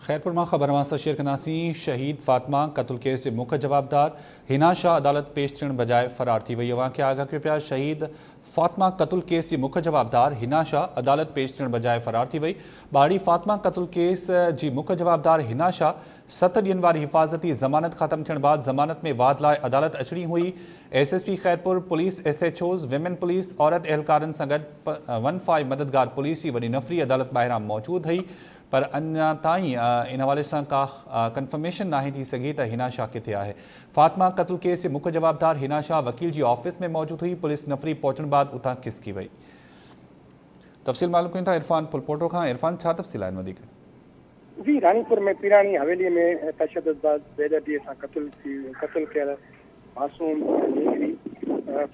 खैरपुर मां ख़बर मां शेयर कंदासीं। शहीद फातिमा क़त्ल केस जे मुख्य जवाबदार हिना शाह अदालत पेश थियण बजाए फ़रार थी वई। अवां खे आगाह कयो पिया। शहीद फातिमा क़त्ल केस जी मुख्य जवाबदार हिना शाह अदालत पेश थियण बजाए फ़रार थी वई। ॿारड़ी फातिमा क़त्ल केस जी मुख्य जवाबदार हिना शाह 7 ॾींहनि वारी हिफ़ाज़ती ज़मानत ख़त्म थियण बाद ज़मानत में वाद लाइ अदालत अचणी हुई। SSP Khairpur police, SHOs, women police, औरत एहलकारनि सां गॾु 15 मददगार पुलिस जी वॾी नफ़री अदालत ॿाहिरां मौजूद हुई। पर अञा ताईं इन हवाले सां का कंफर्मेशन नाहे थी सघी त हिना शाह किथे आहे। फातिमा क़त्ल केस जे मुख्य जवाबदार हिना शाह वकील जी ऑफिस में मौजूद हुई। पुलिस नफ़री पहुचण बाद उतां खिसकी वई। तफ़सील मालूम कयूं था इरफान पुलपोटो खां। इरफान, छा तफ़सील आहिनि वधीक? जी, रानीपुर में पीरानी हवेली में तशद्दुद बेदर्दीअ सां क़त्ल कयल मासूम छोकिरी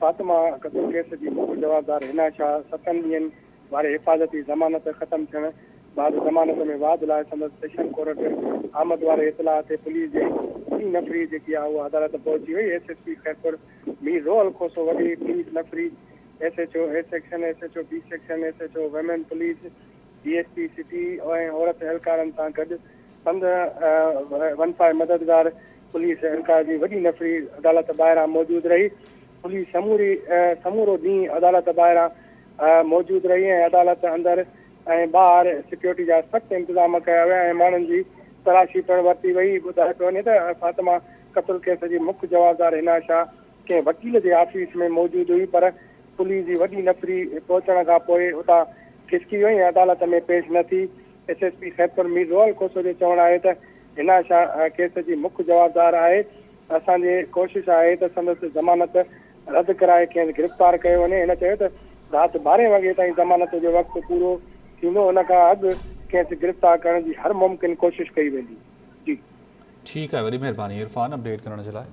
फातिमा क़त्ल केस जी मुख्य जवाबदार हिना शाह 7 ॾींहनि वारे हिफ़ाज़ती ज़मानत ख़त्म थियण बाद ज़मानत में वाद लाइ संदसि सेशन कोर्ट आमद वारे इतलाह ते पुलिस जी वॾी नफ़री जेकी आहे उहा अदालत पहुची वई। SSP खैरपुर मीर रोहल खोसो वॾी पुलिस नफ़री, SHO A section, SHO B section, SHO women police, DSP city ऐं औरत एहलकारनि सां गॾु 15 मददगार पुलिस एहलकार जी वॾी नफ़री अदालत ॿाहिरां मौजूद रही। पुलिस समूरो ॾींहुं अदालत ॿाहिरां मौजूद रही ऐं अदालत अंदरि ऐं ॿाहिरि सिक्योरिटी जा सख़्त इंतज़ाम कया विया ऐं माण्हुनि जी तलाशी पिणु वरिती वई। ॿुधाए पियो वञे त फातिमा क़त्ल केस जी मुख्य जवाबदार हिना शाह कंहिं वकील जे ऑफिस में मौजूद हुई, पर पुलिस जी वॾी नफ़री पहुचण खां पोइ उतां खिसकी वई ऐं अदालत में पेश न थी। SSP खैरपुर मीर रोहल खोसो जो चवणु आहे त हिना शाह केस जी मुख्य जवाबदार आहे। असांजी कोशिशि आहे त संदसि ज़मानत रद्द कराए कंहिं गिरफ़्तार कयो वञे। हिन चयो त राति 12 वॻे ताईं ज़मानत जो वक़्तु पूरो थींदो, उन खां अॻु कंहिं गिरफ़्तार करण जी हर मुमकिन कोशिशि कई वेंदी। जी ठीकु आहे, वॾी महिरबानी इरफान अपडेट करण जे लाइ।